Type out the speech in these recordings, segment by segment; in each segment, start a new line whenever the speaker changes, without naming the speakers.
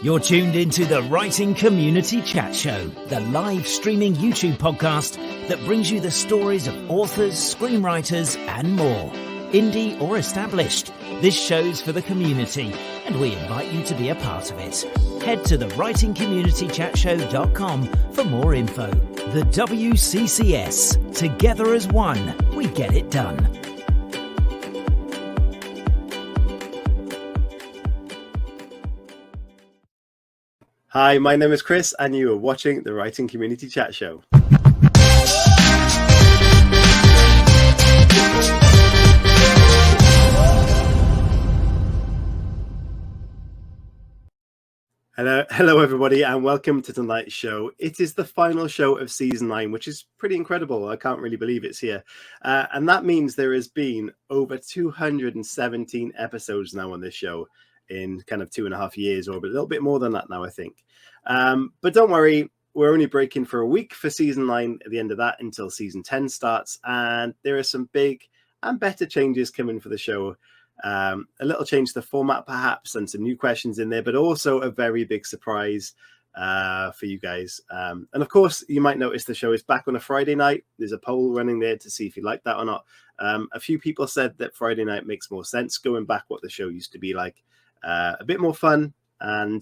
You're tuned into the Writing Community Chat Show, the live streaming YouTube podcast that brings you the stories of authors, screenwriters, and more. Indie or established, this show's for the community, and we invite you to be a part of it. Head to the writingcommunitychatshow.com for more info. The WCCS. Together as one, we get it done.
Hi, my name is Chris, and you are watching the Writing Community Chat Show. Hello, everybody, and welcome to tonight's show. It is the final show of season 9, which is pretty incredible. I can't really believe it's here. And that means there has been over 217 episodes now on this show in kind of 2.5 years, or a little bit more than that now, I think. But don't worry, we're only breaking for a week for season 9 at the end of that until season 10 starts. And there are some big and better changes coming for the show. A little change to the format, perhaps, and some new questions in there, but also a very big surprise for you guys. And of course, you might notice the show is back on a Friday night. There's a poll running there to see if you like that or not. A few people said that Friday night makes more sense, going back what the show used to be like. A bit more fun, and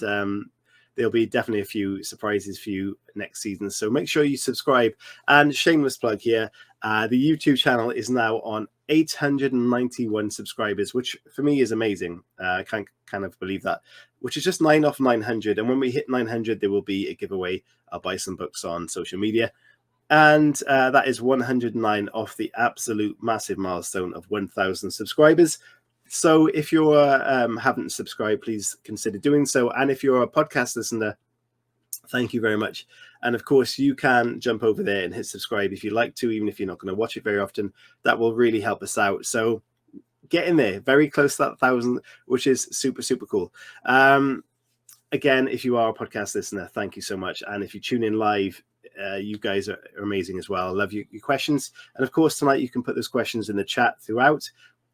there'll be definitely a few surprises for you next season. So make sure you subscribe. And shameless plug here, the YouTube channel is now on 891 subscribers, which for me is amazing. I can't kind of believe that, which is just 9 off 900. And when we hit 900, there will be a giveaway. I'll buy some books on social media. And that is 109 off the absolute massive milestone of 1,000 subscribers. So if you haven't subscribed, please consider doing so. And if you're a podcast listener, thank you very much. And of course, you can jump over there and hit subscribe if you like to, even if you're not going to watch it very often. That will really help us out. So get in there, very close to that 1,000, which is super, super cool. Again, if you are a podcast listener, thank you so much. And if you tune in live, you guys are amazing as well. I love your questions. And of course, tonight you can put those questions in the chat throughout.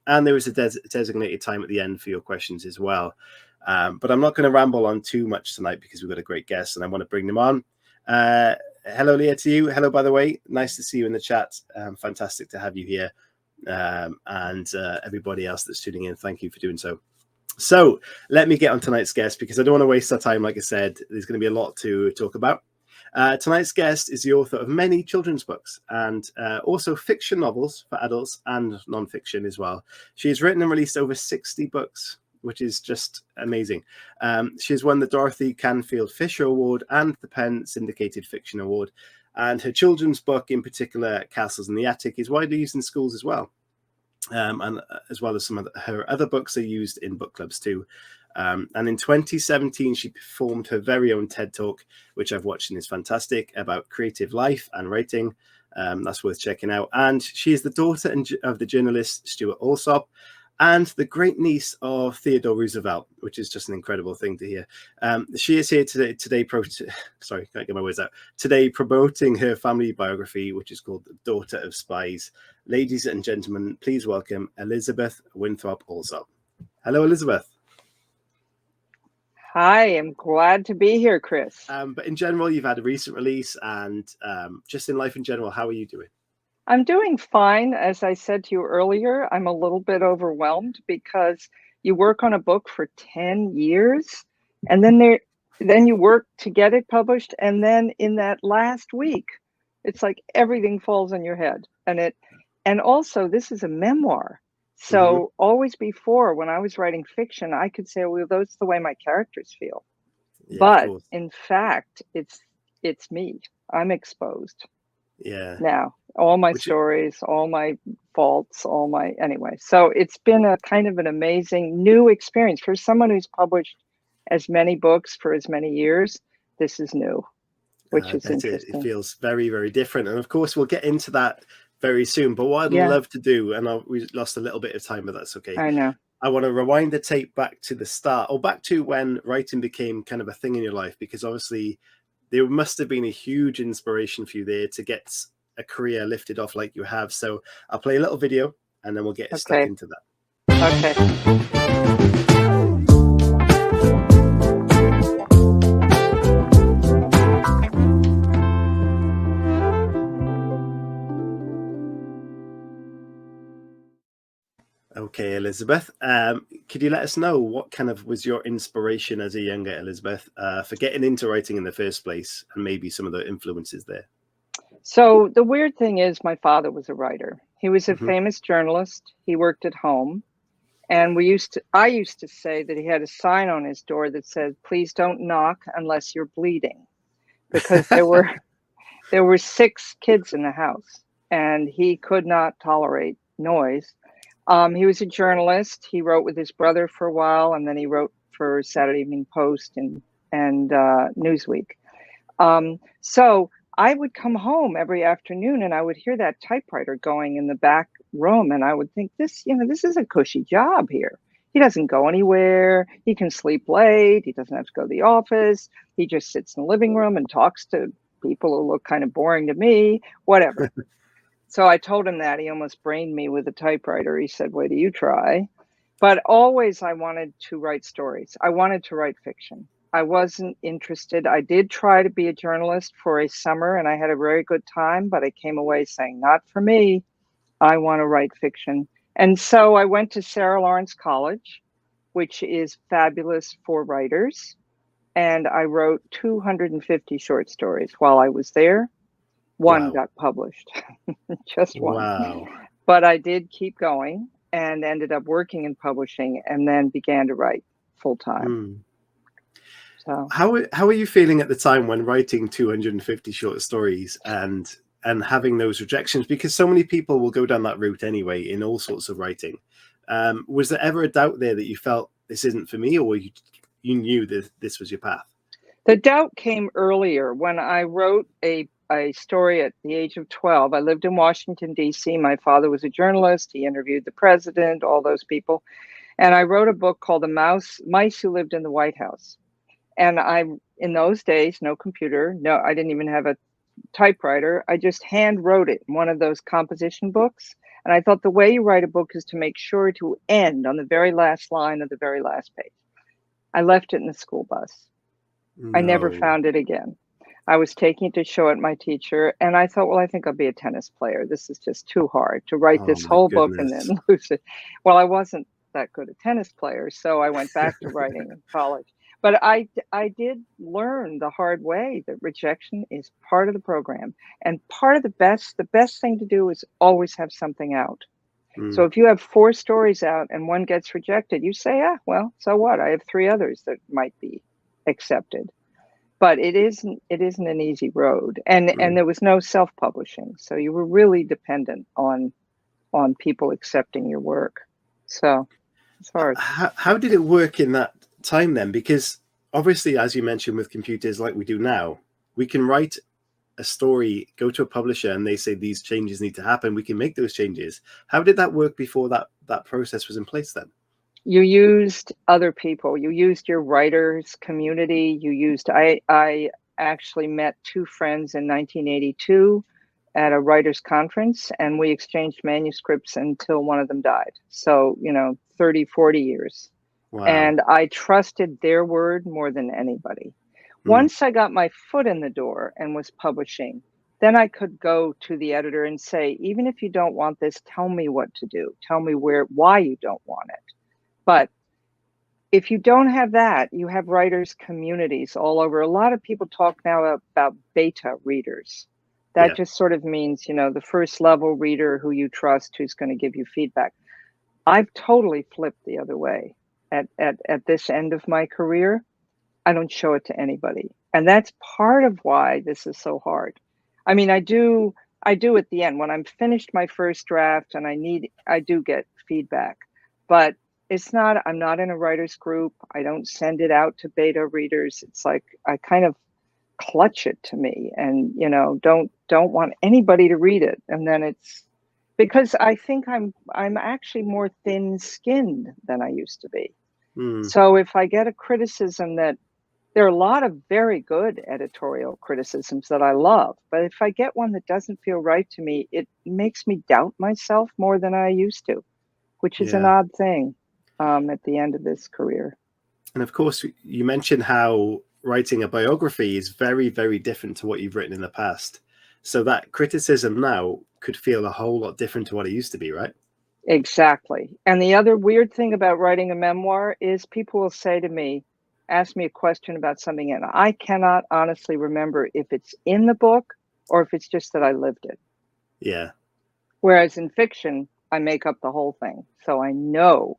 And there is a designated time at the end for your questions as well. But I'm not going to ramble on too much tonight because we've got a great guest and I want to bring them on. Hello, Leah, to you. Hello, by the way. Nice to see you in the chat. Fantastic to have you here. And everybody else that's tuning in, thank you for doing so. So let me get on tonight's guest because I don't want to waste our time. Like I said, there's going to be a lot to talk about. Tonight's guest is the author of many children's books and also fiction novels for adults and non-fiction as well. She has written and released over 60 books, which is just amazing. She has won the Dorothy Canfield Fisher Award and the Penn Syndicated Fiction Award. And her children's book, in particular, Castles in the Attic, is widely used in schools as well. And as well as some of her other books are used in book clubs too. And in 2017, she performed her very own TED Talk, which I've watched and is fantastic, about creative life and writing. That's worth checking out. And she is the daughter of the journalist Stewart Alsop and the great niece of Theodore Roosevelt, which is just an incredible thing to hear. She is here today promoting her family biography, which is called Daughter of Spies. Ladies and gentlemen, please welcome Elizabeth Winthrop Alsop. Hello, Elizabeth.
Hi, I'm glad to be here, Chris.
But in general, you've had a recent release and just in life in general, how are you doing?
I'm doing fine. As I said to you earlier, I'm a little bit overwhelmed because you work on a book for 10 years and then you work to get it published. And then in that last week, it's like everything falls on your head. And also this is a memoir. So always before, when I was writing fiction, I could say, well, that's the way my characters feel. Yeah, but in fact, it's me. I'm exposed.
Yeah.
Now, all my stories, all my faults, anyway. So it's been a kind of an amazing new experience for someone who's published as many books for as many years. This is new, which is interesting.
It feels very, very different. And of course, we'll get into that very soon. But what I'd love to do, and we lost a little bit of time, but that's okay.
I know.
I want to rewind the tape back to the start, or back to when writing became kind of a thing in your life, because obviously there must have been a huge inspiration for you there to get a career lifted off like you have. So I'll play a little video and then we'll get stuck into that.
Okay.
Okay, Elizabeth, could you let us know what kind of was your inspiration as a younger Elizabeth for getting into writing in the first place, and maybe some of the influences there?
So the weird thing is my father was a writer. He was a
Hmm.
famous journalist. He worked at home. And I used to say that he had a sign on his door that said, "Please don't knock unless you're bleeding," because there were 6 kids in the house and he could not tolerate noise. He was a journalist. He wrote with his brother for a while, and then he wrote for Saturday Evening Post and Newsweek. So I would come home every afternoon and I would hear that typewriter going in the back room, and I would think, this is a cushy job here. He doesn't go anywhere. He can sleep late. He doesn't have to go to the office. He just sits in the living room and talks to people who look kind of boring to me, whatever. So I told him that. He almost brained me with a typewriter. He said, "Wait till you try." But always I wanted to write stories. I wanted to write fiction. I wasn't interested. I did try to be a journalist for a summer and I had a very good time, but I came away saying, not for me. I want to write fiction. And so I went to Sarah Lawrence College, which is fabulous for writers. And I wrote 250 short stories while I was there. One
Wow.
got published, just one.
Wow.
But I did keep going and ended up working in publishing and then began to write full time.
Mm.
So
How are you feeling at the time when writing 250 short stories and having those rejections? Because so many people will go down that route anyway in all sorts of writing. Was there ever a doubt there that you felt this isn't for me, or you knew that this was your path?
the doubt came earlier when I wrote a story at the age of 12. I lived in Washington, D.C. My father was a journalist. He interviewed the president, all those people. And I wrote a book called The Mice Who Lived in the White House. And in those days, no computer, no, I didn't even have a typewriter. I just hand wrote it in one of those composition books. And I thought the way you write a book is to make sure to end on the very last line of the very last page. I left it in the school bus. I never
No.
found it again. I was taking it to show it my teacher, and I thought, well, I think I'll be a tennis player. This is just too hard to write
Oh
this
my
whole book and
goodness.
then lose it. Well, I wasn't that good a tennis player, so I went back to writing in college. But I did learn the hard way that rejection is part of the program, and part of the best thing to do is always have something out. So
Mm.
if you have 4 stories out and one gets rejected, you say, well, so what? I have 3 others that might be accepted. But it isn't an easy road. And
Mm.
there was no self-publishing. So you were really dependent on people accepting your work. So it's hard.
How did it work in that time then? Because obviously, as you mentioned, with computers like we do now, we can write a story, go to a publisher, and they say these changes need to happen. We can make those changes. How did that work before that process was in place then?
You used other people. You used your writers community. I actually met 2 friends in 1982 at a writers conference, and we exchanged manuscripts until one of them died. So, 30, 40 years.
Wow.
And I trusted their word more than anybody.
Mm.
Once I got my foot in the door and was publishing, then I could go to the editor and say, even if you don't want this, tell me what to do. Tell me why you don't want it. But if you don't have that, you have writers communities all over. A lot of people talk now about beta readers. That
Yeah.
just sort of means, the first level reader who you trust, who's going to give you feedback. I've totally flipped the other way. At this end of my career, I don't show it to anybody. And that's part of why this is so hard. I mean, I do at the end when I'm finished my first draft and I do get feedback, but I'm not in a writer's group. I don't send it out to beta readers. It's like I kind of clutch it to me and, don't want anybody to read it. And then it's because I think I'm actually more thin-skinned than I used to be.
Mm.
So if I get a criticism that there are a lot of very good editorial criticisms that I love, but if I get one that doesn't feel right to me, it makes me doubt myself more than I used to, which is an
Yeah.
odd thing at the end of this career.
And of course, you mentioned how writing a biography is very, very different to what you've written in the past. So that criticism now could feel a whole lot different to what it used to be, right?
Exactly. And the other weird thing about writing a memoir is people will say to me, ask me a question about something, and I cannot honestly remember if it's in the book or if it's just that I lived it.
Yeah.
Whereas in fiction, I make up the whole thing. So I know,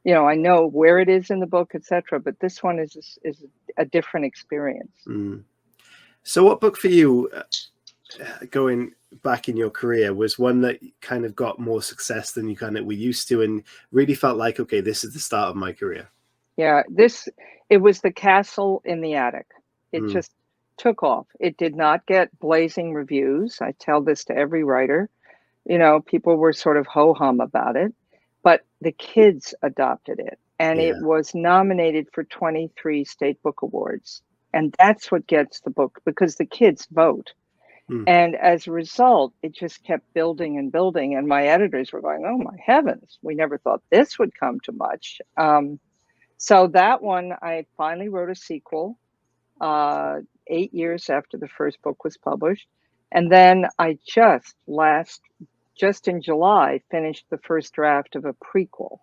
I know where it is in the book, etc. But this one is a different experience.
Mm. So what book for you, going back in your career, was one that kind of got more success than you kind of were used to and really felt like, okay, this is the start of my career?
Yeah, it was The Castle in the Attic. It
Mm.
just took off. It did not get blazing reviews. I tell this to every writer. People were sort of ho-hum about it, but the kids adopted it, and
Yeah.
it was nominated for 23 state book awards. And that's what gets the book, because the kids vote.
Mm.
And as a result, it just kept building and building. And my editors were going, oh my heavens, we never thought this would come to much. So that one, I finally wrote a sequel 8 years after the first book was published. And then I just in July, finished the first draft of a prequel,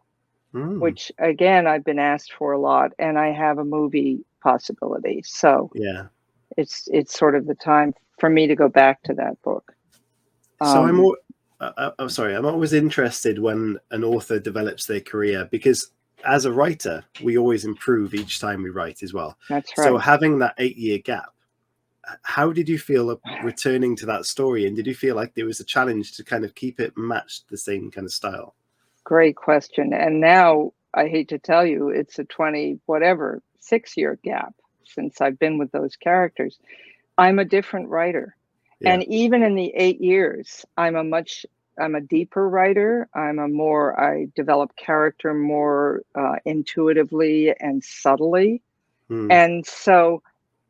which again, I've been asked for a lot, and I have a movie possibility. So
Yeah.
it's sort of the time for me to go back to that book.
So I'm sorry, I'm always interested when an author develops their career, because as a writer, we always improve each time we write as well.
That's right.
So having that 8-year gap, how did you feel returning to that story? And did you feel like there was a challenge to kind of keep it matched the same kind of style?
Great question. And now I hate to tell you, it's a 6-year gap since I've been with those characters. I'm a different writer. Yeah. And even in the 8 years, I'm a deeper writer. I develop character more intuitively and subtly. And so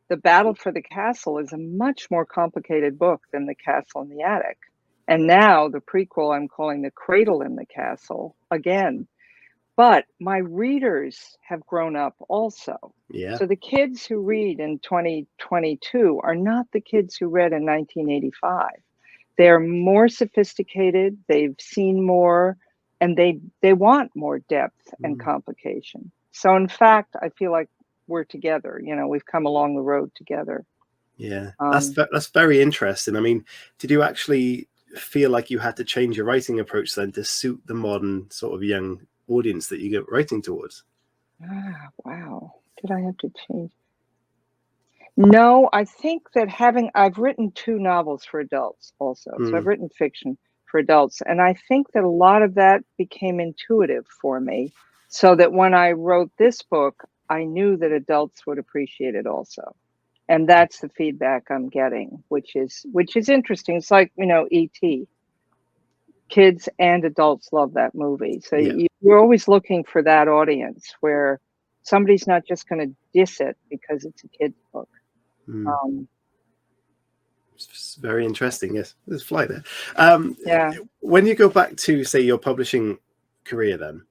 The Battle for the Castle is a much more complicated book than The Castle in the Attic. And now the prequel I'm calling The Cradle in the Castle again. But my readers have grown up also.
Yeah.
So the kids who read in 2022 are not the kids who read in 1985. They're more sophisticated, they've seen more, and they want more depth and complication. So in fact, I feel like we're together. We've come along the road together.
Yeah, that's very interesting. I mean, did you actually feel like you had to change your writing approach then to suit the modern sort of young audience that you get writing towards?
Wow. Did I have to change? No, I think that I've written 2 novels for adults also. So I've written fiction for adults. And I think that a lot of that became intuitive for me, so that when I wrote this book, I knew that adults would appreciate it also. And that's the feedback I'm getting, which is interesting. It's like, E.T. Kids and adults love that movie. So
Yeah.
you're always looking for that audience where somebody's not just going to diss it because it's a kid's book.
It's very interesting. Yes, there's a fly there.
Yeah.
When you go back to, say, your publishing career, then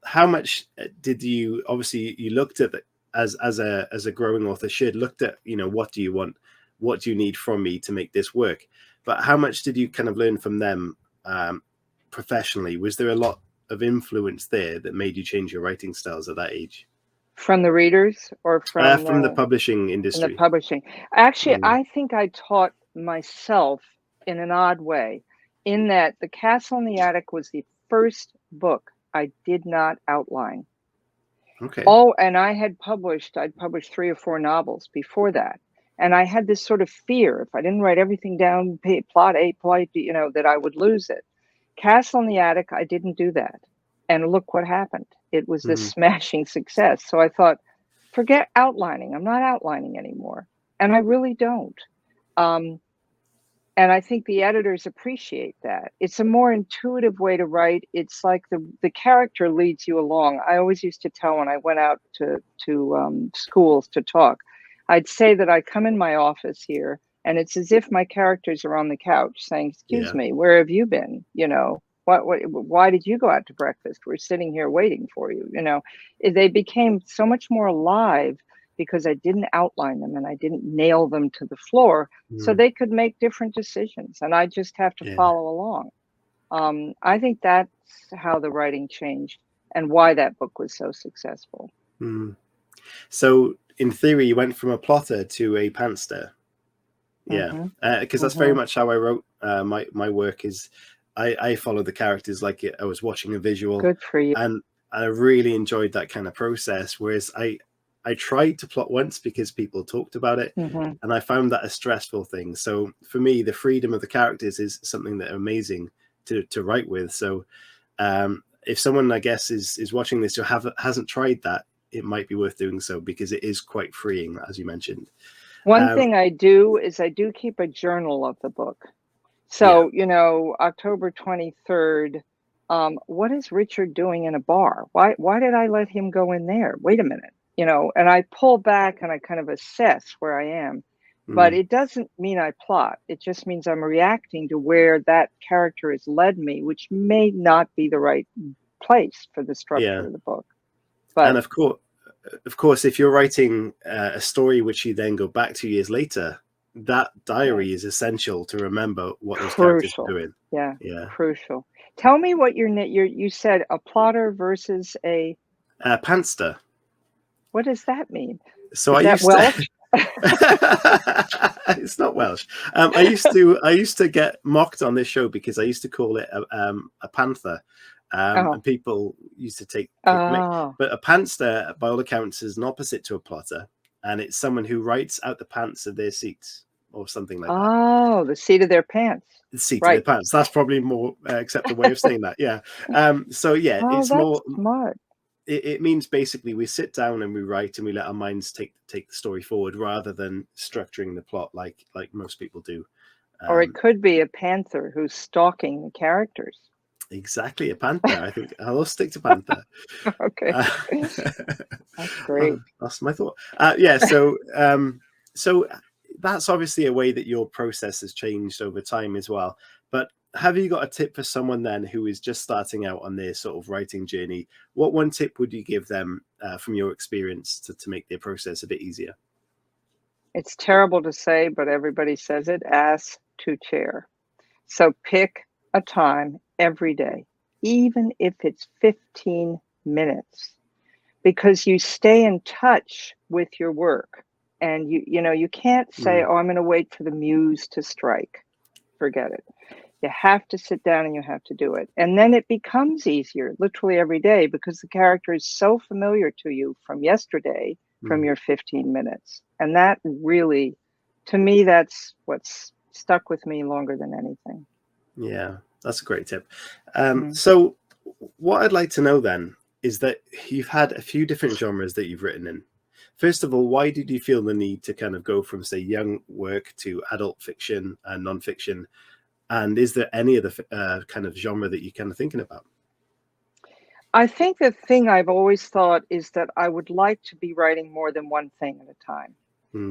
how much did you? Obviously, you looked at it as a growing author should, looked at, what do you want, what do you need from me to make this work? But how much did you kind of learn from them professionally? Was there a lot of influence there that made you change your writing styles at that age?
From the readers or
from the publishing industry?
From the publishing. Actually, I think I taught myself in an odd way, in that The Castle in the Attic was the first book I did not outline.
Okay.
Oh, and I'd published 3 or 4 novels before that. And I had this sort of fear, if I didn't write everything down, plot A, plot B, that I would lose it. Castle in the Attic, I didn't do that. And look what happened. It was this smashing success. So I thought, forget outlining. I'm not outlining anymore. And I really don't. And I think the editors appreciate that. It's a more intuitive way to write. It's like the character leads you along. I always used to tell, when I went out to schools to talk, I'd say that I come in my office here, and it's as if my characters are on the couch saying, excuse me, where have you been? Why did you go out to breakfast? We're sitting here waiting for you. They became so much more alive because I didn't outline them and I didn't nail them to the floor, so they could make different decisions, and I just have to follow along. I think that's that's how the writing changed and why that book was so successful.
Mm. So in theory, you went from a plotter to a pantster. Yeah, because that's very much how I wrote my work. Is I follow the characters like I was watching a visual.
Good for you.
And I really enjoyed that kind of process. Whereas I tried to plot once because people talked about it, and I found that a stressful thing. So for me, the freedom of the characters is something that amazing to write with. So if someone, I guess, is watching this who hasn't tried that, it might be worth doing so, because it is quite freeing, as you mentioned.
One thing I do is I do keep a journal of the book. So, October 23rd, what is Richard doing in a bar? Why did I let him go in there? Wait a minute, and I pull back and I kind of assess where I am. But it doesn't mean I plot. It just means I'm reacting to where that character has led me, which may not be the right place for the structure of the book. But
and of course, if you're writing a story which you then go back 2 years later, that diary is essential to remember what those characters are doing.
Yeah, crucial. Tell me what you said, a plotter versus a
pantster.
What does that mean?
So
Is that Welsh?
It's not Welsh. I used to get mocked on this show because I used to call it a panther. And people used to take but a pantster, by all accounts, is an opposite to a plotter, and it's someone who writes out the pants of their seats or something like that.
Oh, the seat of their pants.
The seat of their pants. That's probably more acceptable way of saying that. Yeah. So yeah, it's more
smart.
It means basically we sit down and we write and we let our minds take the story forward rather than structuring the plot like most people do.
Or it could be a panther who's stalking the characters.
Exactly, a panther. I think I'll stick to panther.
Okay, that's great.
That's my thought. So that's obviously a way that your process has changed over time as well. But have you got a tip for someone then who is just starting out on their sort of writing journey? What one tip would you give them from your experience to make their process a bit easier?
It's terrible to say, but everybody says it: ass to chair. So pick a time every day, even if it's 15 minutes, because you stay in touch with your work. And you can't say, oh, I'm going to wait for the muse to strike. Forget it. You have to sit down and you have to do it. And then it becomes easier literally every day, because the character is so familiar to you from yesterday, from your 15 minutes. And that really, to me, that's what's stuck with me longer than anything.
Yeah, that's a great tip. So what I'd like to know then is that you've had a few different genres that you've written in. First of all, why did you feel the need to kind of go from, say, young work to adult fiction and nonfiction? And is there any other kind of genre that you're kind of thinking about?
I think the thing I've always thought is that I would like to be writing more than one thing at a time.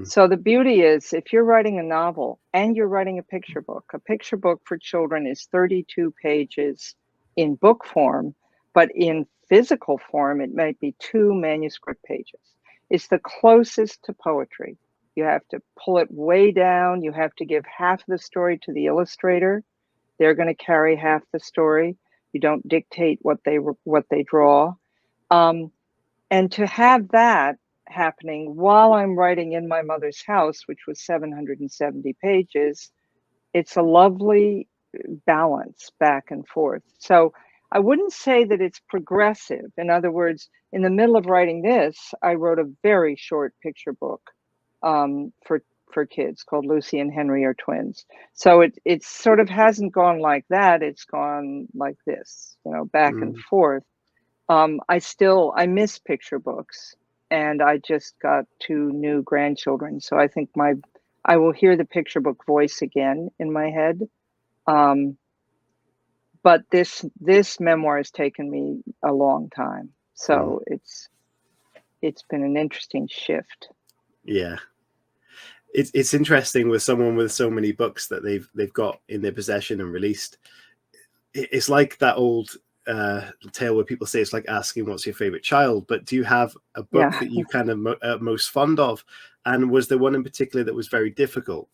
So the beauty is, if you're writing a novel and you're writing a picture book for children is 32 pages in book form, but in physical form, it might be 2 manuscript pages. It's the closest to poetry. You have to pull it way down. You have to give half the story to the illustrator. They're going to carry half the story. You don't dictate what they draw. And to have that happening while I'm writing in my mother's house, which was 770 pages, it's a lovely balance back and forth. So I wouldn't say that it's progressive. In other words, in the middle of writing this, I wrote a very short picture book for kids called Lucy and Henry Are Twins. So it sort of hasn't gone like that. It's gone like this, back and forth. I miss picture books, and I just got 2 new grandchildren. So I think I will hear the picture book voice again in my head. But this memoir has taken me a long time. So it's been an interesting shift.
Yeah. It's interesting with someone with so many books that they've got in their possession and released. It's like that old tale where people say it's like asking what's your favorite child, but do you have a book that you kind of most fond of? And was there one in particular that was very difficult?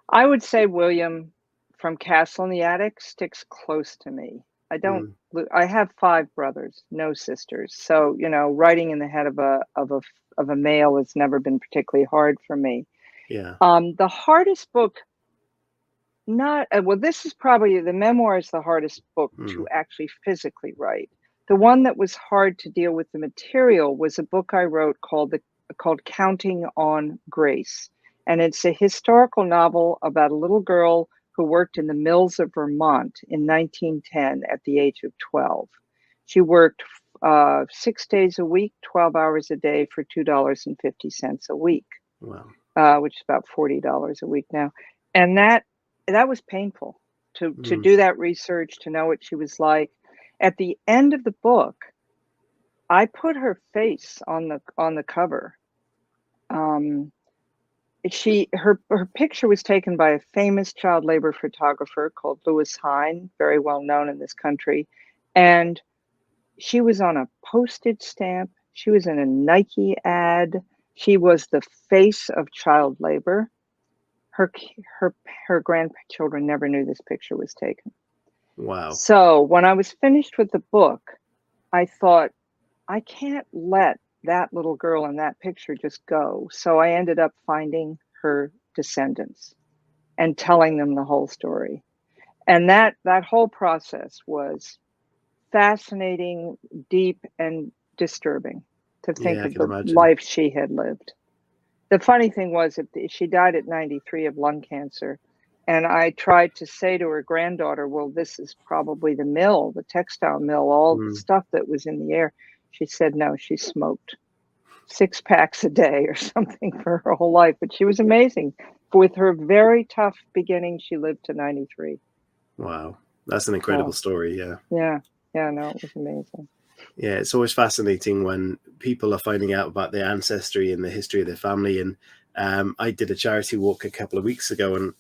I would say William from Castle in the Attic sticks close to me. I don't.
Mm.
I have 5 brothers, no sisters. So, writing in the head of a male has never been particularly hard for me.
Yeah.
The hardest book, not well, this is probably the memoir is the hardest book to
Mm.
actually physically write. The one that was hard to deal with the material was a book I wrote called Counting on Grace. And it's a historical novel about a little girl who worked in the mills of Vermont in 1910 at the age of 12. She worked 6 days a week, 12 hours a day for $2.50 a week,
Wow.
which is about $40 a week now. And that was painful to
Mm.
do that research, to know what she was like. At the end of the book, I put her face on the cover. Her picture was taken by a famous child labor photographer called Louis Hine, very well known in this country, and she was on a postage stamp. She was in a Nike ad. She was the face of child labor. Her grandchildren never knew this picture was taken.
Wow.
So when I was finished with the book, I thought, I can't let that little girl in that picture just go. So I ended up finding her descendants and telling them the whole story. And that whole process was fascinating, deep, and disturbing to think
Yeah, I
of
can
the
imagine.
life she had lived. The funny thing was that she died at 93 of lung cancer. And I tried to say to her granddaughter, well, this is probably the mill, the textile mill, all the
Mm.
stuff that was in the air. She said, no, she smoked 6 packs a day or something for her whole life. But she was amazing. With her very tough beginning, she lived to 93.
Wow. That's an incredible story. Yeah.
Yeah. Yeah, no, it was amazing.
Yeah, it's always fascinating when people are finding out about their ancestry and the history of their family. And I did a charity walk a couple of weeks ago, and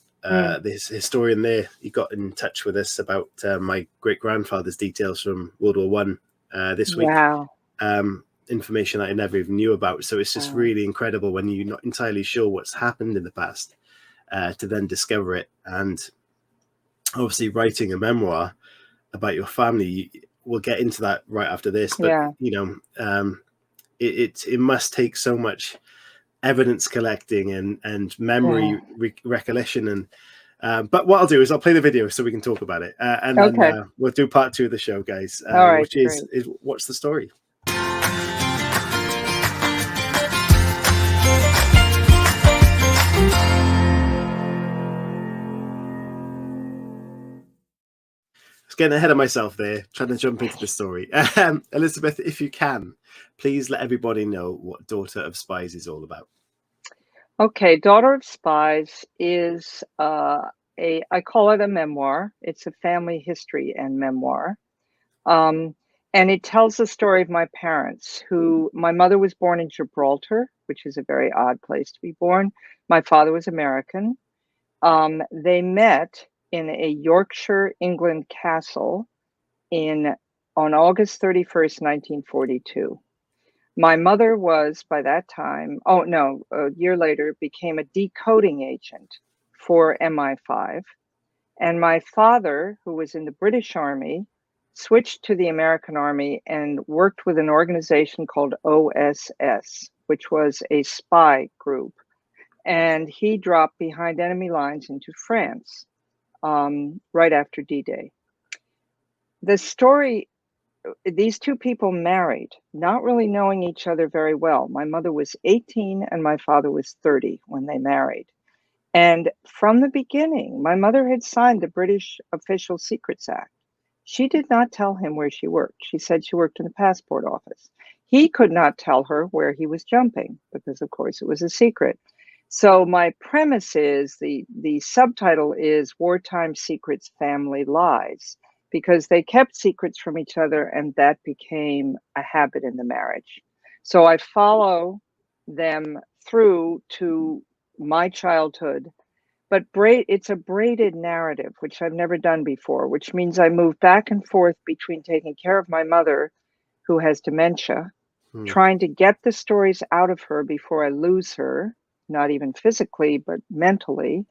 this historian there, he got in touch with us about my great grandfather's details from World War One this week.
Wow.
Information that I never even knew about. So it's just really incredible when you're not entirely sure what's happened in the past to then discover it. And obviously, writing a memoir about your family, we'll get into that right after this, but it must take so much evidence collecting and memory recollection. And but what I'll do is I'll play the video so we can talk about it, and then we'll do part 2 of the show, guys.
All right,
which is what's the story. Getting ahead of myself there, trying to jump into the story. Elizabeth, if you can, please let everybody know what Daughter of Spies is all about.
Okay, Daughter of Spies is I call it a memoir. It's a family history and memoir. And it tells the story of my parents, my mother was born in Gibraltar, which is a very odd place to be born. My father was American. They met in a Yorkshire, England castle on August 31st, 1942. My mother was, by that time, a year later, became a decoding agent for MI5. And my father, who was in the British Army, switched to the American Army and worked with an organization called OSS, which was a spy group. And he dropped behind enemy lines into France right after D-Day. The story, these 2 people married, not really knowing each other very well. My mother was 18 and my father was 30 when they married. And from the beginning, my mother had signed the British Official Secrets Act. She did not tell him where she worked. She said she worked in the passport office. He could not tell her where he was jumping because, of course, it was a secret. So my premise is, the subtitle is Wartime Secrets, Family Lies, because they kept secrets from each other and that became a habit in the marriage. So I follow them through to my childhood, but it's a braided narrative, which I've never done before, which means I move back and forth between taking care of my mother, who has dementia, trying to get the stories out of her before I lose her, not even physically, but mentally,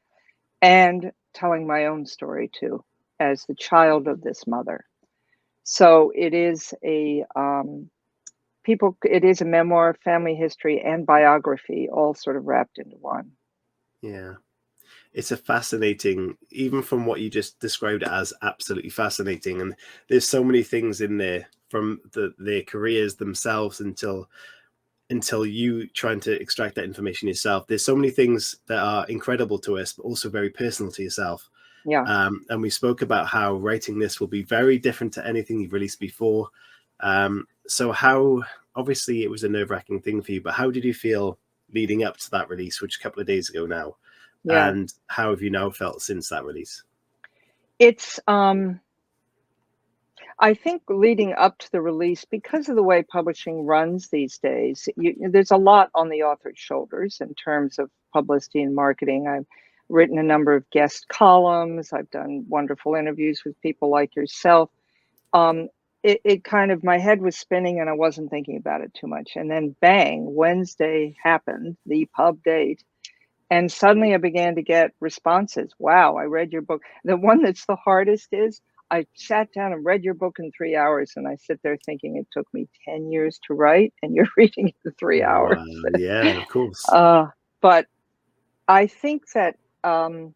and telling my own story too, as the child of this mother. So it is a it is a memoir, family history, and biography, all sort of wrapped into one.
Yeah. It's a fascinating, even from what you just described it as, absolutely fascinating. And there's so many things in there from their careers themselves until you trying to extract that information yourself. There's so many things that are incredible to us, but also very personal to yourself.
Yeah.
And we spoke about how writing this will be very different to anything you've released before. So how, obviously it was a nerve-wracking thing for you, but how did you feel leading up to that release, which a couple of days ago now?
Yeah.
And how have you now felt since that release?
It's I think leading up to the release, because of the way publishing runs these days, there's a lot on the author's shoulders in terms of publicity and marketing. I've written a number of guest columns. I've done wonderful interviews with people like yourself. It kind of, my head was spinning and I wasn't thinking about it too much. And then bang, Wednesday happened, the pub date. And suddenly I began to get responses. Wow, I read your book. The one that's the hardest is I sat down and read your book in 3 hours. And I sit there thinking it took me 10 years to write and you're reading it in 3 hours.
Wow, yeah, of course.
But I think that I'm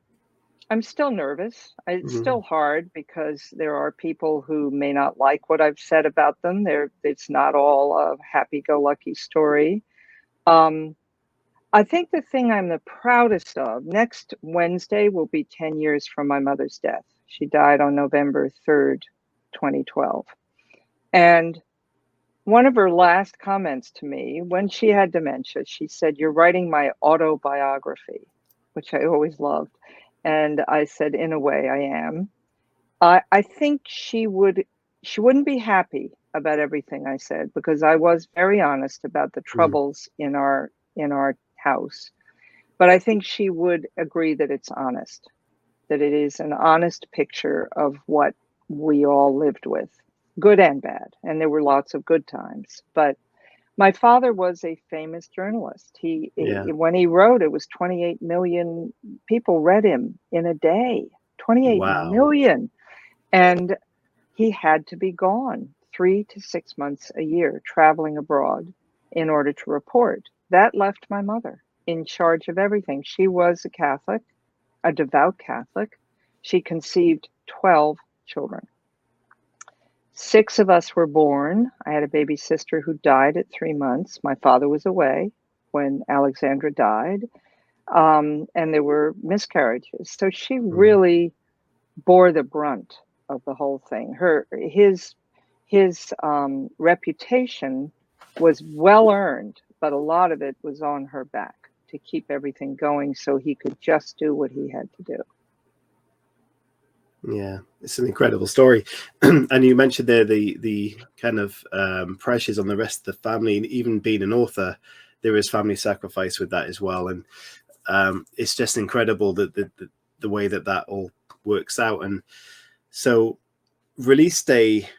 still nervous. It's still hard because there are people who may not like what I've said about them. It's not all a happy-go-lucky story. I think the thing I'm the proudest of, next Wednesday will be 10 years from my mother's death. She died on November 3rd, 2012. And one of her last comments to me, when she had dementia, she said, "You're writing my autobiography," which I always loved. And I said, "In a way, I am." I think she wouldn't be happy about everything I said because I was very honest about the troubles in our house. But I think she would agree that it's honest, that it is an honest picture of what we all lived with, good and bad. And there were lots of good times. But my father was a famous journalist. When he wrote, it was 28 million people read him in a day. 28
Wow.
million. And he had to be gone 3 to 6 months a year, traveling abroad in order to report. That left my mother in charge of everything. She was a Catholic, a devout Catholic. She conceived 12 children. 6 of us were born. I had a baby sister who died at 3 months. My father was away when Alexandra died. And there were miscarriages. So she really bore the brunt of the whole thing. His reputation was well earned, but a lot of it was on her back to keep everything going so he could just do what he had to do.
Yeah, it's an incredible story. And you mentioned there the kind of pressures on the rest of the family, and even being an author, there is family sacrifice with that as well. And it's just incredible that the way that all works out. And so release day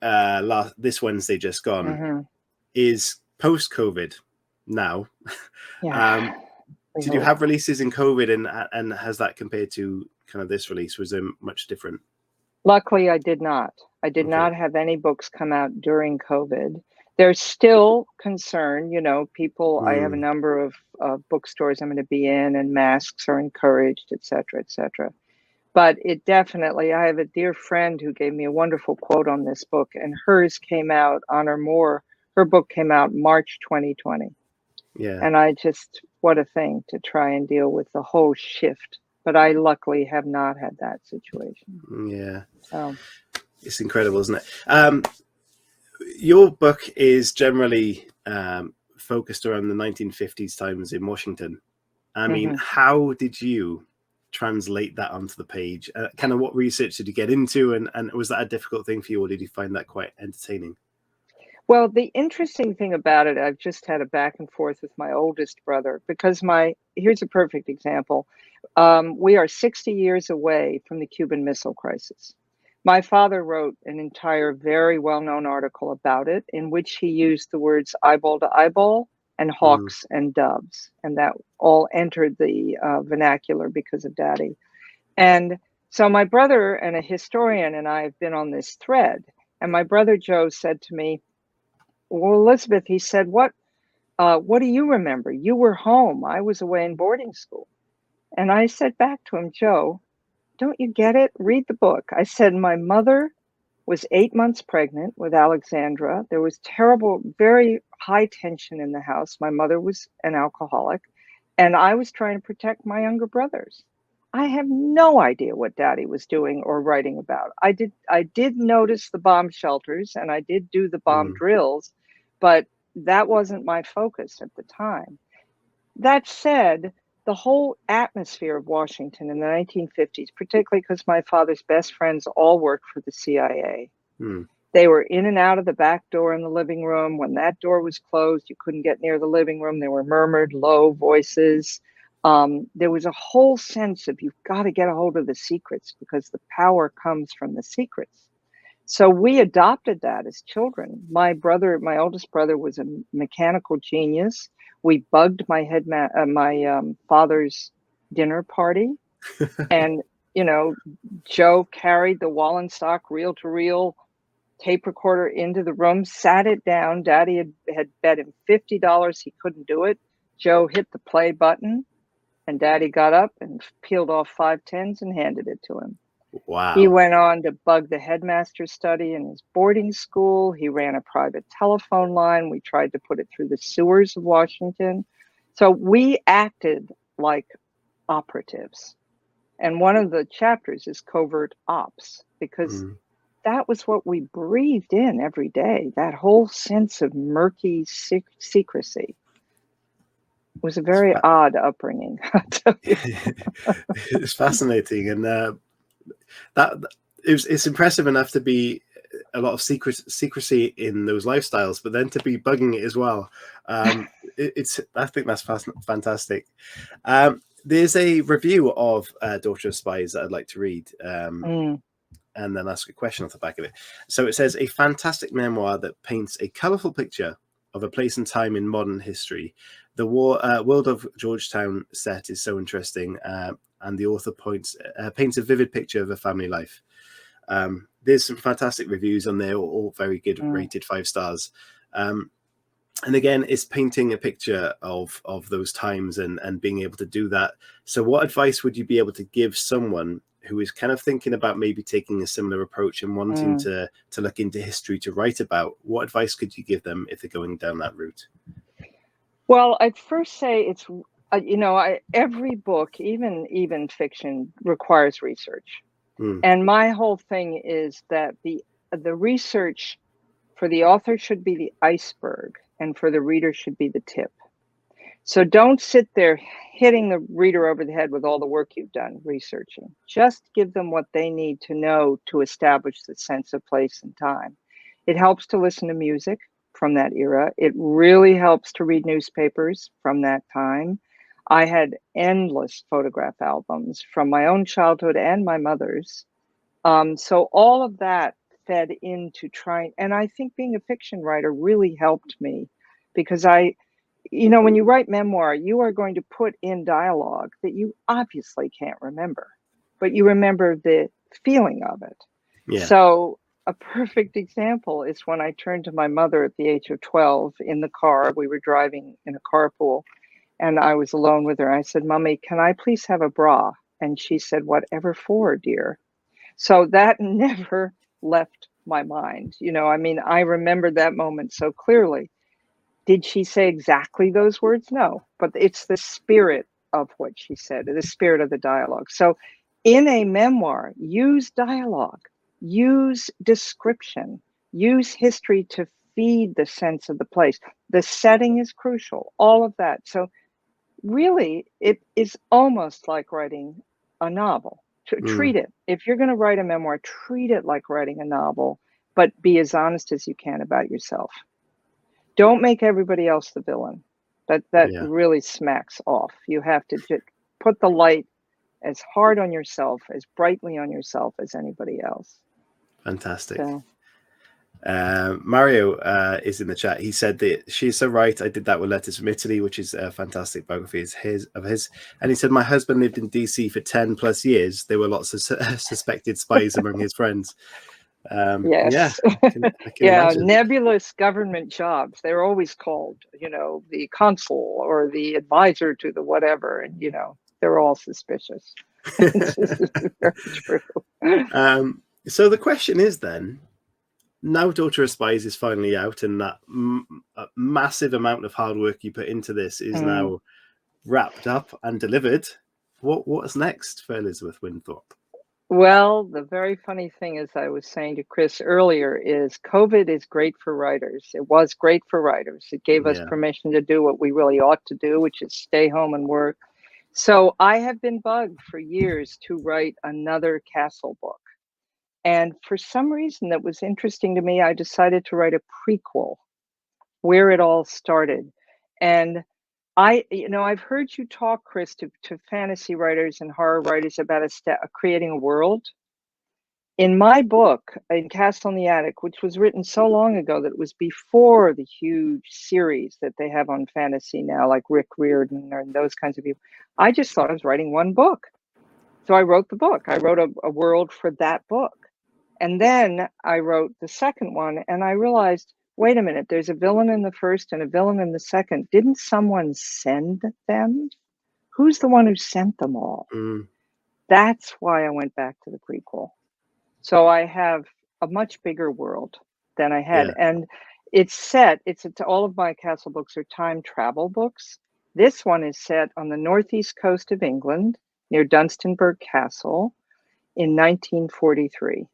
this Wednesday just gone is post-COVID now.
Yeah.
Did you have releases in COVID, and has that compared to kind of this release? Was there much different?
Luckily, I did not. I did not have any books come out during COVID. There's still concern, people, I have a number of bookstores I'm going to be in, and masks are encouraged, et cetera, et cetera. But it definitely, I have a dear friend who gave me a wonderful quote on this book, and hers came out, Honor Moore, her book came out March 2020.
Yeah.
And what a thing to try and deal with the whole shift. But I luckily have not had that situation.
Yeah.
So
it's incredible, isn't it? Your book is generally focused around the 1950s times in Washington. I mean, how did you translate that onto the page? Kind of what research did you get into, and was that a difficult thing for you, or did you find that quite entertaining?
Well, the interesting thing about it, I've just had a back and forth with my oldest brother, because here's a perfect example. We are 60 years away from the Cuban Missile Crisis. My father wrote an entire very well-known article about it, in which he used the words eyeball to eyeball and hawks and doves. And that all entered the vernacular because of Daddy. And so my brother and a historian and I have been on this thread. And my brother Joe said to me, well, Elizabeth, he said, what do you remember? You were home. I was away in boarding school. And I said back to him, Joe, don't you get it? Read the book. I said, my mother was 8 months pregnant with Alexandra. There was terrible, very high tension in the house. My mother was an alcoholic, and I was trying to protect my younger brothers. I have no idea what Daddy was doing or writing about. I did notice the bomb shelters, and I did do the bomb drills, but that wasn't my focus at the time. That said, the whole atmosphere of Washington in the 1950s, particularly because my father's best friends all worked for the CIA. They were in and out of the back door in the living room. When that door was closed, you couldn't get near the living room. There were murmured, low voices. There was a whole sense of you've got to get a hold of the secrets because the power comes from the secrets. So we adopted that as children. My oldest brother was a mechanical genius. We bugged my father's dinner party. And, Joe carried the Wallenstock reel-to-reel tape recorder into the room, sat it down. Daddy had bet him $50 he couldn't do it. Joe hit the play button, and Daddy got up and peeled off 5 tens and handed it to him.
Wow.
He went on to bug the headmaster's study in his boarding school. He ran a private telephone line. We tried to put it through the sewers of Washington. So we acted like operatives. And one of the chapters is covert ops, because that was what we breathed in every day, that whole sense of murky secrecy. It was a very odd upbringing.
It's fascinating. And it's impressive enough to be a lot of secrecy in those lifestyles, but then to be bugging it as well. I think that's fantastic. There's a review of Daughter of Spies that I'd like to read, and then ask a question off the back of it. So it says, a fantastic memoir that paints a colourful picture of a place and time in modern history. The world of Georgetown set is so interesting, and the author paints a vivid picture of a family life. There's some fantastic reviews on there, all very good, rated 5 stars. And again, it's painting a picture of those times and being able to do that. So what advice would you be able to give someone who is kind of thinking about maybe taking a similar approach and wanting to look into history to write about? What advice could you give them if they're going down that route?
Well, I'd first say it's, every book, even fiction, requires research. And my whole thing is that the research for the author should be the iceberg, and for the reader should be the tip. So don't sit there hitting the reader over the head with all the work you've done researching. Just give them what they need to know to establish the sense of place and time. It helps to listen to music from that era. It really helps to read newspapers from that time. I had endless photograph albums from my own childhood and my mother's. So all of that fed into trying, and I think being a fiction writer really helped me, because when you write memoir, you are going to put in dialogue that you obviously can't remember, but you remember the feeling of it. Yeah. So a perfect example is when I turned to my mother at the age of 12 in the car. We were driving in a carpool, and I was alone with her. I said, "Mommy, can I please have a bra?" And she said, "Whatever for, dear?" So that never left my mind. I remember that moment so clearly. Did she say exactly those words? No, but it's the spirit of what she said, the spirit of the dialogue. So in a memoir, use dialogue, use description, use history to feed the sense of the place. The setting is crucial, all of that. So really, it is almost like writing a novel. Treat it. If you're going to write a memoir, treat it like writing a novel, but be as honest as you can about yourself. Don't make everybody else the villain. That really smacks off. You have to just put the light as hard on yourself, as brightly on yourself as anybody else.
Fantastic. So. Mario is in the chat. He said that she's so right. I did that with Letters from Italy, which is a fantastic biography of his. And he said, my husband lived in DC for 10 plus years. There were lots of suspected spies among his friends. Yeah,
Yes.
I can
Yeah,
imagine.
nebulous government jobs. They're always called, the consul or the advisor to the whatever, and they're all suspicious. This is very true.
So the question is then, now Daughter of Spies is finally out, and that massive amount of hard work you put into this is now wrapped up and delivered. What's next for Elizabeth Winthrop?
Well, the very funny thing, as I was saying to Chris earlier, is COVID is great for writers. It was great for writers. It gave us
Yeah.
permission to do what we really ought to do, which is stay home and work. So I have been bugged for years to write another Castle book. And for some reason that was interesting to me, I decided to write a prequel where it all started. And I've heard you talk, Chris, to fantasy writers and horror writers about creating a world. In my book, in Castle in the Attic, which was written so long ago that it was before the huge series that they have on fantasy now, like Rick Riordan and those kinds of people, I just thought I was writing one book. So I wrote the book. I wrote a world for that book. And then I wrote the second one, and I realized, wait a minute, there's a villain in the first and a villain in the second. Didn't someone send them? Who's the one who sent them all? That's why I went back to the prequel. So I have a much bigger world than I had.
Yeah.
And it's all of my Castle books are time travel books. This one is set on the northeast coast of England near Dunstanburgh Castle in 1943.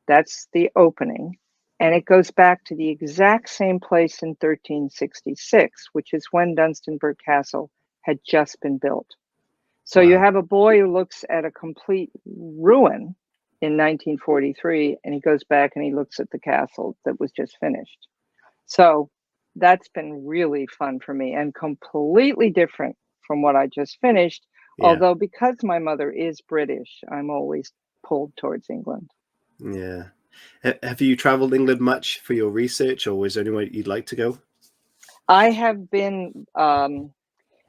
That's the opening. And it goes back to the exact same place in 1366, which is when Dunstanburgh Castle had just been built. So you have a boy who looks at a complete ruin in 1943, and he goes back and he looks at the castle that was just finished. So that's been really fun for me and completely different from what I just finished.
Yeah.
Although because my mother is British, I'm always pulled towards England.
Yeah. Have you traveled England much for your research, or is there anywhere you'd like to go?
I have been,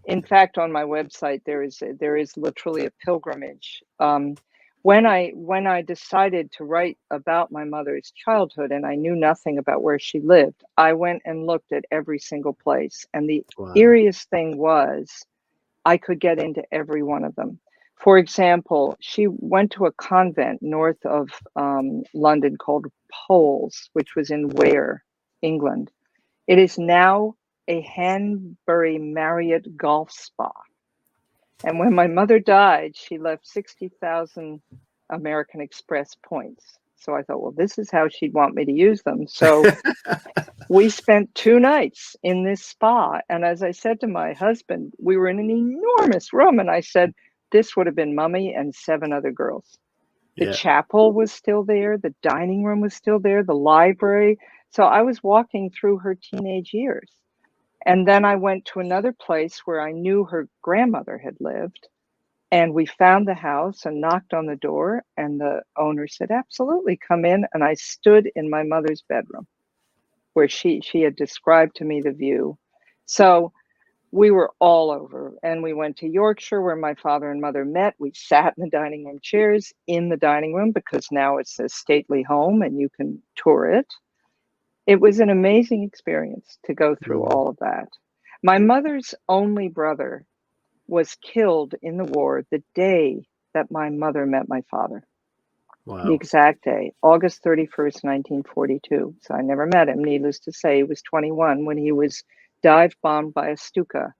in fact, on my website, there is literally a pilgrimage. When I decided to write about my mother's childhood and I knew nothing about where she lived, I went and looked at every single place. And the eeriest thing was I could get into every one of them. For example, she went to a convent north of London called Poles, which was in Ware, England. It is now a Hanbury Marriott golf spa. And when my mother died, she left 60,000 American Express points. So I thought, well, this is how she'd want me to use them. So we spent 2 nights in this spa. And as I said to my husband, we were in an enormous room. And I said, this would have been Mummy and 7 other girls. The chapel was still there. The dining room was still there. The library. So I was walking through her teenage years. And then I went to another place where I knew her grandmother had lived. And we found the house and knocked on the door. And the owner said, absolutely, come in. And I stood in my mother's bedroom where she had described to me the view. So we were all over. And we went to Yorkshire where my father and mother met. We sat in the dining room chairs in the dining room because now it's a stately home and you can tour it. It was an amazing experience to go through all of that. My mother's only brother was killed in the war the day that my mother met my father. Wow. The exact day, August 31st, 1942. So I never met him. Needless to say, he was 21 when he was dive bombed by a Stuka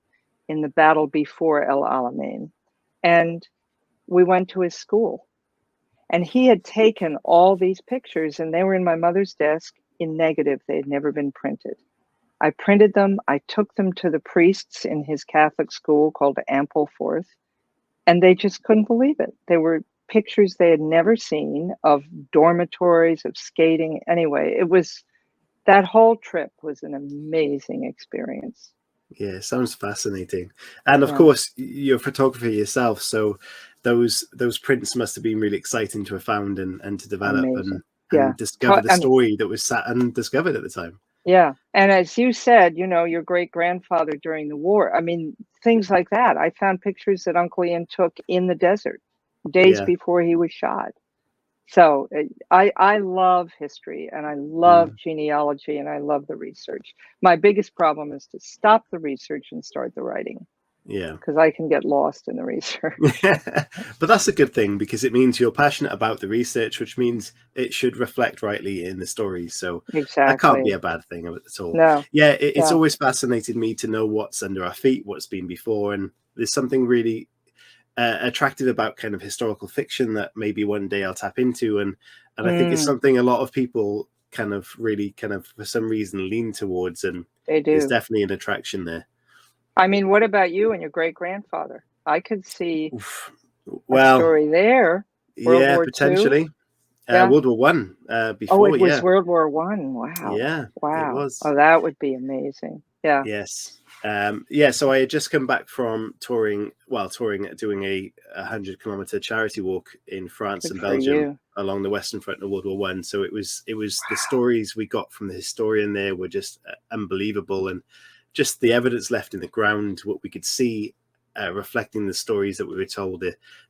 in the battle before El Alamein. And we went to his school. And he had taken all these pictures and they were in my mother's desk in negative. They had never been printed. I printed them. I took them to the priests in his Catholic school called Ampleforth, and they just couldn't believe it. They were pictures they had never seen of dormitories, of skating. Anyway, that whole trip was an amazing experience.
Yeah, sounds fascinating. And of course, you're a photographer yourself, so those prints must have been really exciting to have found and to develop and discover the story that was sat and discovered at the time.
Yeah. And as you said, your great-grandfather during the war, I mean, things like that. I found pictures that Uncle Ian took in the desert days before he was shot. So I love history, and I love genealogy, and I love the research. My biggest problem is to stop the research and start the writing,
Yeah.
because I can get lost in the research.
But that's a good thing, because it means you're passionate about the research, which means it should reflect rightly in the stories. So that can't be
Exactly.
a bad thing at all.
No.
Yeah, it's
Yeah.
always fascinated me to know what's under our feet, what's been before. And there's something really attractive about kind of historical fiction that maybe one day I'll tap into. And I think it's something a lot of people kind of really kind of for some reason lean towards. And
They
there's
do.
definitely an attraction there.
I mean, what about you and your great-grandfather? I could see
Oof.
a
Well,
story there. World
yeah,
War II.
potentially.
Yeah.
World War One
Oh,
before,
it was
yeah.
World War One. Wow.
Yeah, it
Wow.
was.
Oh, that would be amazing. Yeah.
Yes. Yeah, so I had just come back from touring, doing a 100-kilometer charity walk in France
Good
and
for
Belgium
you.
along the Western Front of World War One. So it was the stories we got from the historian there were just unbelievable, and just the evidence left in the ground, what we could see reflecting the stories that we were told.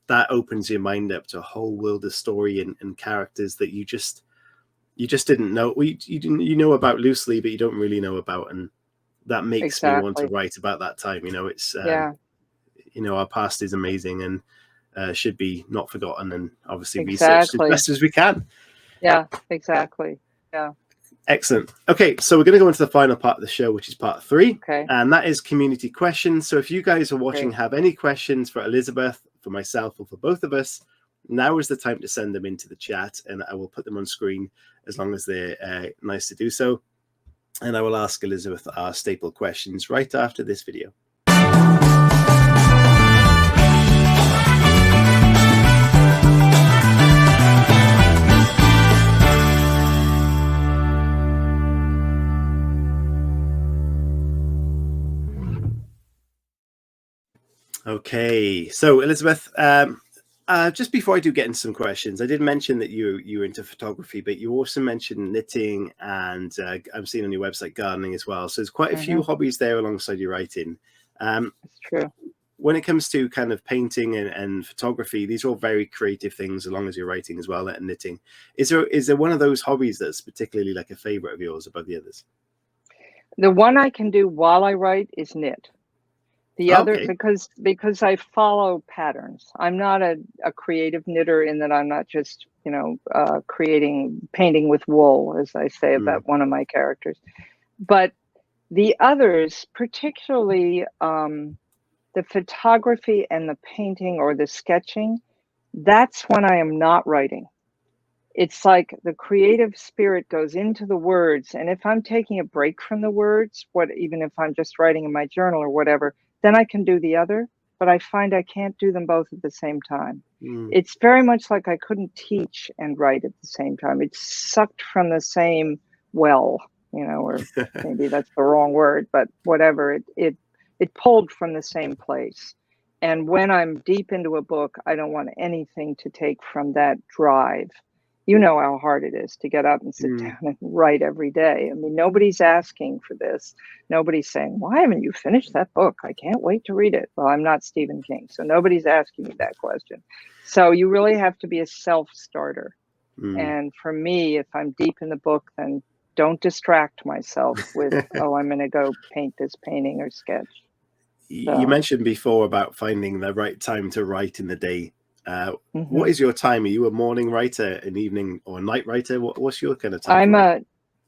That opens your mind up to a whole world of story and characters that you just didn't know. You know about loosely, but you don't really know about, and that makes me want to
Exactly.
write about that time. It's
Yeah.
our past is amazing and should be not forgotten, and obviously researched as
Exactly.
best as we can.
Yeah. Exactly. Yeah.
Excellent. Okay, so we're going to go into the final part of the show, which is part 3,
Okay.
and that is community questions. So if you guys are watching
Great.
have any questions for Elizabeth, for myself, or for both of us, now is the time to send them into the chat, and I will put them on screen as long as they're nice to do so. And I will ask Elizabeth our staple questions right after this video. Okay, so Elizabeth, just before I do get into some questions, I did mention that you were into photography, but you also mentioned knitting, and I'm seeing on your website gardening as well. So there's quite a few hobbies there alongside your writing.
It's true.
When it comes to kind of painting and photography, these are all very creative things, as long as you're writing as well, and knitting. Is there one of those hobbies that's particularly like a favorite of yours above the others?
The one I can do while I write is knit. The other,
Okay.
because I follow patterns. I'm not a creative knitter, in that I'm not just, painting with wool, as I say about one of my characters. But the others, particularly the photography and the painting or the sketching, that's when I am not writing. It's like the creative spirit goes into the words, and if I'm taking a break from the words, even if I'm just writing in my journal or whatever, then I can do the other, but I find I can't do them both at the same time. It's very much like I couldn't teach and write at the same time. It's sucked from the same well, or maybe that's the wrong word, but whatever. It pulled from the same place. And when I'm deep into a book, I don't want anything to take from that drive. You know how hard it is to get up and sit down and write every day. I mean, nobody's asking for this. Nobody's saying, why haven't you finished that book? I can't wait to read it. Well, I'm not Stephen King, so nobody's asking me that question. So you really have to be a self-starter. And for me, if I'm deep in the book, then don't distract myself with, oh, I'm going to go paint this painting or sketch.
You mentioned before about finding the right time to write in the day. What is your time? Are you a morning writer, an evening or a night writer? What's your kind of time?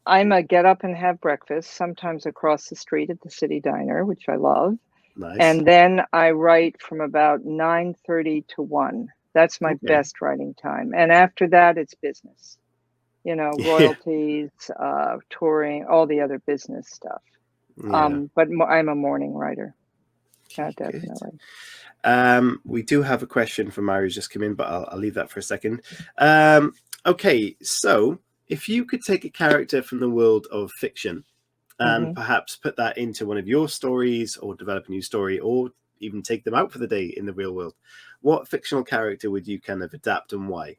I'm a get up and have breakfast, sometimes across the street at the city diner, which I love.
Nice.
And then I write from about 9:30 to 1. That's my best writing time. And after that, it's business, royalties, touring, all the other business stuff. But I'm a morning writer. Yeah, definitely.
We do have a question from Mary who's just come in, but I'll leave that for a second. Okay, so if you could take a character from the world of fiction and perhaps put that into one of your stories, or develop a new story, or even take them out for the day in the real world, what fictional character would you kind of adapt, and why?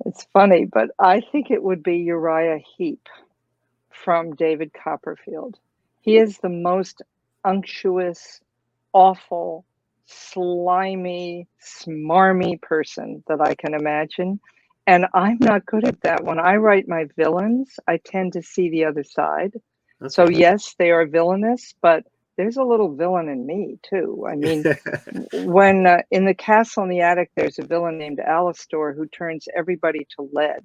It's funny, but I think it would be Uriah Heep from David Copperfield. He is the most unctuous, awful, slimy, smarmy person that I can imagine. And I'm not good at that. When I write my villains, I tend to see the other side. So
Okay.
yes, they are villainous, but there's a little villain in me too. I mean, when in the Castle in the Attic, there's a villain named Alastor who turns everybody to lead.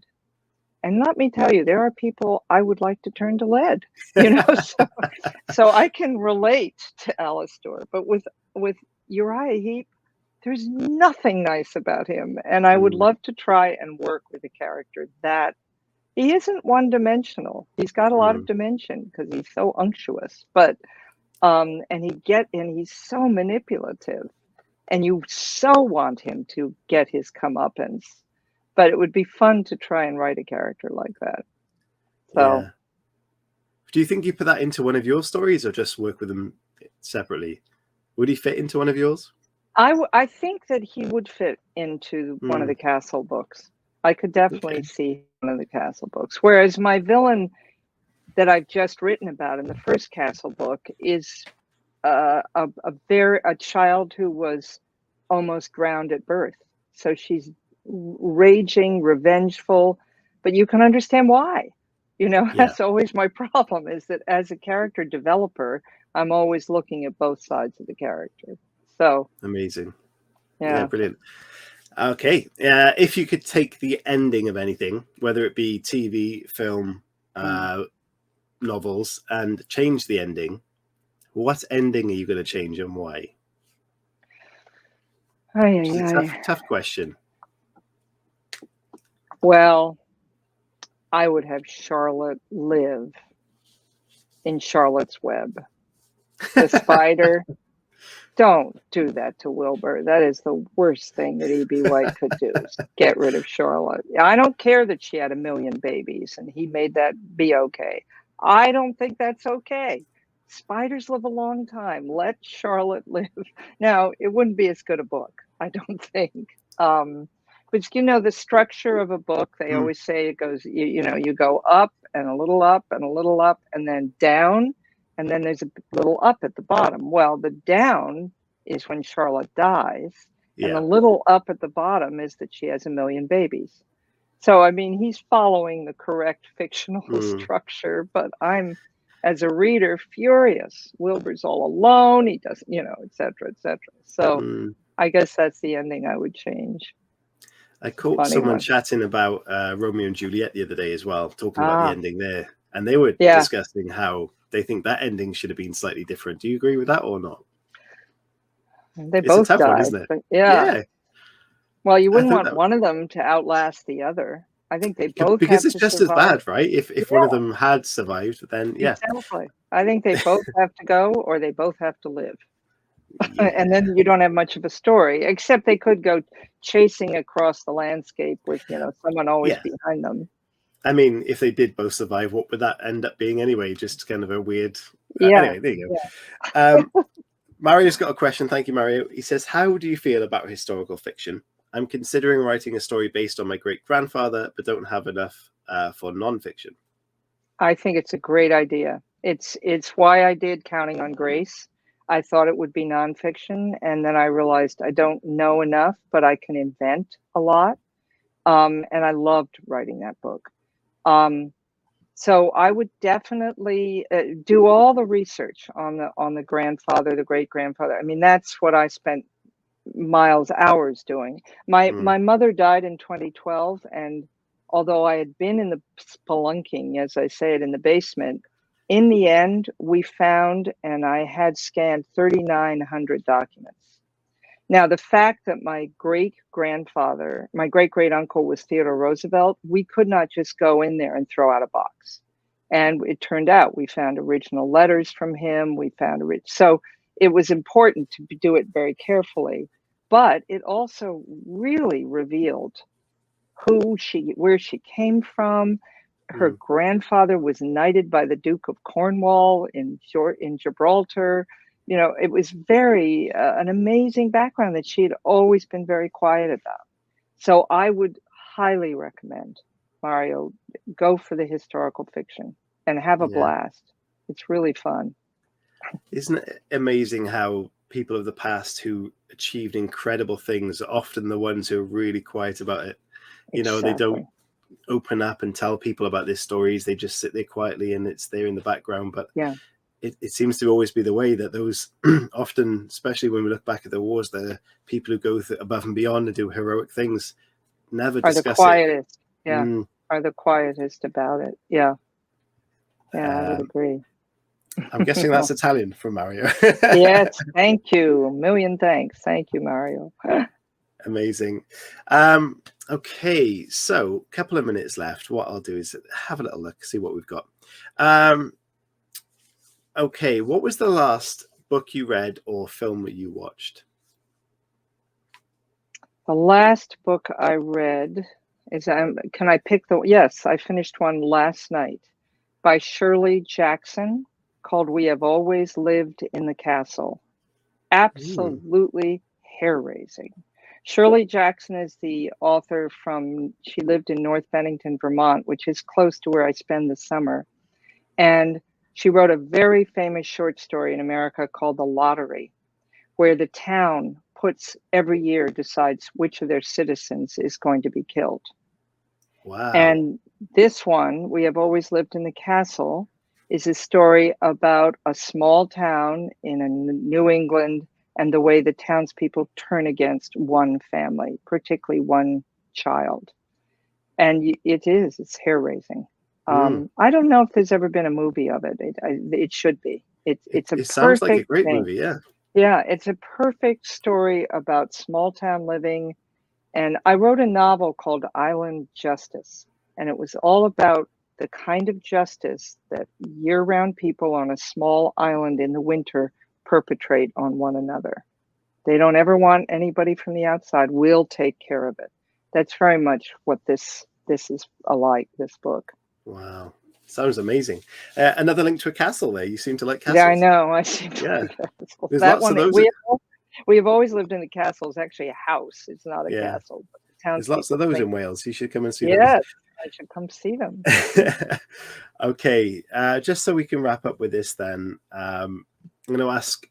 And let me tell you, there are people I would like to turn to lead, you know, so I can relate to Alastor, but with Uriah Heep, there's nothing nice about him. And I would
Mm,
love to try and work with a character that he isn't one dimensional. He's got a lot of
mm,
dimension because he's so unctuous, but and he's so manipulative, and you so want him to get his comeuppance. But it would be fun to try and write a character like that. So
yeah. Do you think you put that into one of your stories or just work with them separately? Would he fit into one of yours?
I think that he would fit into one of
Mm,
the Castle books. I could definitely
okay.
see one of the Castle books. Whereas my villain that I've just written about in the first Castle book is a child who was almost drowned at birth. So she's raging, revengeful, but you can understand why. You know,
Yeah.
that's always my problem is that as a character developer, I'm always looking at both sides of the character. So,
Amazing. Yeah,
yeah.
brilliant. Okay. If you could take the ending of anything, whether it be TV, film,
Mm.
novels, and change the ending, what ending are you going to change and why?
Ay,
Which
ay,
is a
ay.
tough question.
Well, I would have Charlotte live in Charlotte's Web. The spider. Don't do that to Wilbur. That is the worst thing that E.B. White could do is get rid of Charlotte. I don't care that she had 1,000,000 babies and he made that be okay. I don't think that's okay. Spiders live a long time. Let Charlotte live. Now, it wouldn't be as good a book, I don't think. But you know, the structure of a book, they
Mm,
always say it goes, you know, you go up and a little up and a little up and then down. And then there's a little up at the bottom. Well, the down is when Charlotte dies, and the
yeah.
little up at the bottom is that she has 1,000,000 babies. So, I mean, he's following the correct fictional
Mm,
structure, but I'm, as a reader, furious. Wilbur's all alone. He doesn't, you know, et cetera, et cetera. So
mm.
I guess that's the ending I would change.
I
It's a
caught
funny
someone
one.
chatting about Romeo and Juliet the other day as well, talking about the
Ah,
ending there, and they were
yeah.
discussing how they think that ending should have been slightly different. Do you agree with that or not?
They
It's a
both
tough one,
died,
isn't it?
but yeah.
Yeah,
Well, you
I
wouldn't
thought
want
that
one of them to outlast the other. I think they both
because
have
it's
to
just as
survive.
bad, right? If one of them had survived, then yeah,
Exactly. I think they both have to go or they both have to live. And
yeah.
then you don't have much of a story, except they could go chasing across the landscape with, you know, someone always
Yeah.
behind them.
I mean, if they did both survive, what would that end up being anyway? Just kind of a weird.
Yeah.
Anyway, there you
Yeah.
go. Mario's got a question. Thank you, Mario. He says, "How do you feel about historical fiction? I'm considering writing a story based on my great grandfather, but don't have enough for non-fiction."
I think it's a great idea. It's why I did Counting on Grace. I thought it would be nonfiction, and then I realized I don't know enough, but I can invent a lot. And I loved writing that book. Um, So I would definitely do all the research on the grandfather, the great grandfather. I mean, that's what I spent miles hours doing.
Mm,
My mother died in 2012, and although I had been in the spelunking, as I say it, in the basement, in the end we found, and I had scanned 3,900 documents. Now, the fact that my great grandfather, my great great uncle was Theodore Roosevelt, we could not just go in there and throw out a box. And it turned out we found original letters from him. We found so it was important to do it very carefully, but it also really revealed where she came from. Her
mm.
grandfather was knighted by the Duke of Cornwall in Gibraltar. You know, it was very an amazing background that she had always been very quiet about. So I would highly recommend, Mario, go for the historical fiction and have a
Yeah.
blast. It's really fun.
Isn't it amazing how people of the past who achieved incredible things are often the ones who are really quiet about it. You know, they don't open up and tell people about their stories. They just sit there quietly and it's there in the background. But it seems to always be the way that those often, especially when we look back at the wars, the people who go above and beyond and do heroic things never
are
discuss
the quietest.
it.
Are the quietest about it. I would agree.
I'm guessing that's Italian from Mario.
Yes, thank you. A million thanks. Thank you, Mario.
Amazing. Okay, so a couple of minutes left. What I'll do is have a little look, see what we've got. Okay, what was the last book you read or film that you watched?
The last book I read is, can I pick yes, I finished one last night by Shirley Jackson called We Have Always Lived in the Castle. Absolutely hair-raising. Shirley Jackson is the author she lived in North Bennington, Vermont, which is close to where I spend the summer. And she wrote a very famous short story in America called The Lottery, where the town every year decides which of their citizens is going to be killed.
Wow.
And this one, We Have Always Lived in the Castle, is a story about a small town in New England and the way the townspeople turn against one family, particularly one child. And it's hair-raising. I don't know if there's ever been a movie of it. It should be. It
sounds like a great movie, yeah.
Yeah, it's a perfect story about small town living. And I wrote a novel called Island Justice, and it was all about the kind of justice that year-round people on a small island in the winter perpetrate on one another. They don't ever want anybody from the outside. We'll take care of it. That's very much what this is alike, this book.
Wow. Sounds amazing. Another link to a castle there. You seem to like castles.
Yeah, I know. I seem to like castles.
There's
that
lots
one,
of those.
We have always lived in the castle. It's actually a house. It's not a castle. But
there's lots of those in Wales. You should come and see
them. Yes, I should come see them.
Okay. Just so we can wrap up with this then, I'm going to ask,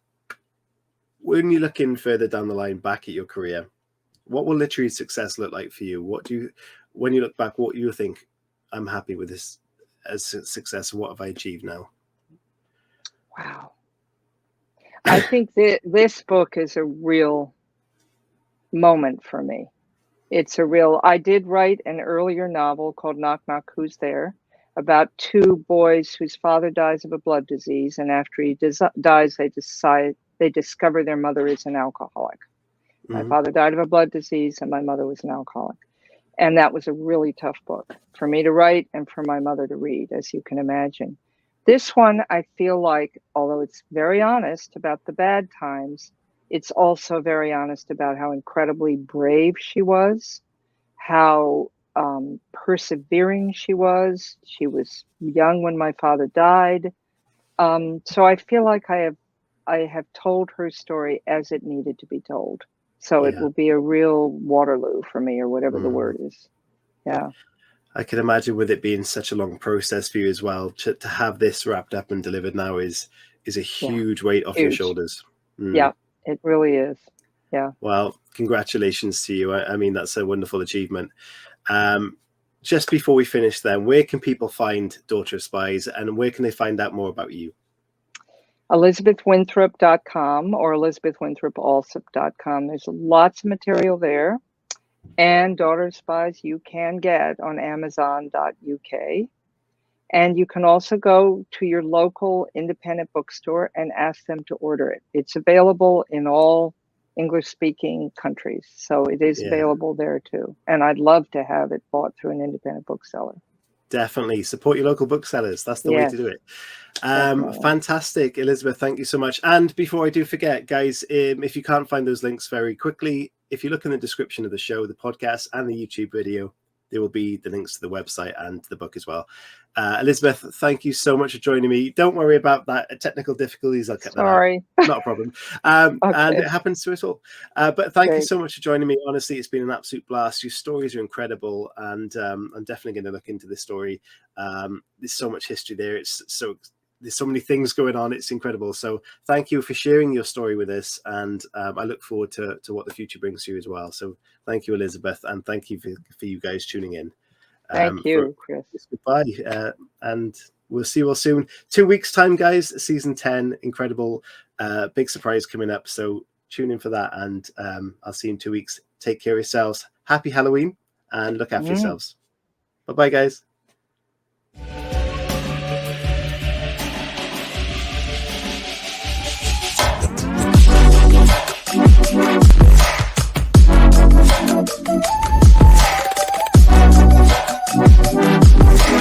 when you're looking further down the line back at your career, what will literary success look like for you? When you look back, what do you think, I'm happy with this as a success? What have I achieved now?
Wow. I think that this book is a real moment for me. I did write an earlier novel called Knock Knock, Who's There? About two boys whose father dies of a blood disease. And after he dies, they discover their mother is an alcoholic. My father died of a blood disease and my mother was an alcoholic. And that was a really tough book for me to write and for my mother to read, as you can imagine. This one, I feel like, although it's very honest about the bad times, it's also very honest about how incredibly brave she was, how persevering she was. She was young when my father died. So I feel like I have told her story as it needed to be told. So it will be a real Waterloo for me, or whatever the word is. Yeah.
I can imagine with it being such a long process for you as well, to have this wrapped up and delivered now is a huge weight off your shoulders.
Yeah, it really is. Yeah.
Well, congratulations to you. I mean, that's a wonderful achievement. Just before we finish then, where can people find Daughter of Spies and where can they find out more about you?
ElizabethWinthrop.com or ElizabethWinthropAlsop.com. There's lots of material there. And Daughter of Spies you can get on Amazon.uk. And you can also go to your local independent bookstore and ask them to order it. It's available in all English-speaking countries. So it is available there too. And I'd love to have it bought through an independent bookseller.
Definitely support your local booksellers. That's the way to do it. Fantastic, Elizabeth. Thank you so much. And before I do forget, guys, if you can't find those links very quickly, if you look in the description of the show, the podcast and the YouTube video, there will be the links to the website and the book as well. Elizabeth, thank you so much for joining me. Don't worry about that technical difficulties. I'll cut that out. Not a problem. And it happens to us all. But thank you so much for joining me. Honestly, it's been an absolute blast. Your stories are incredible. And I'm definitely going to look into this story. There's so much history there. It's so there's so many things going on. It's incredible. So thank you for sharing your story with us. And I look forward to what the future brings you as well. So thank you, Elizabeth. And thank you for you guys tuning in.
Thank you, Chris.
Goodbye. And we'll see you all soon. 2 weeks time, guys. Season 10. Incredible. Big surprise coming up. So tune in for that. And I'll see you in 2 weeks. Take care of yourselves. Happy Halloween and look after yourselves. Bye-bye, guys.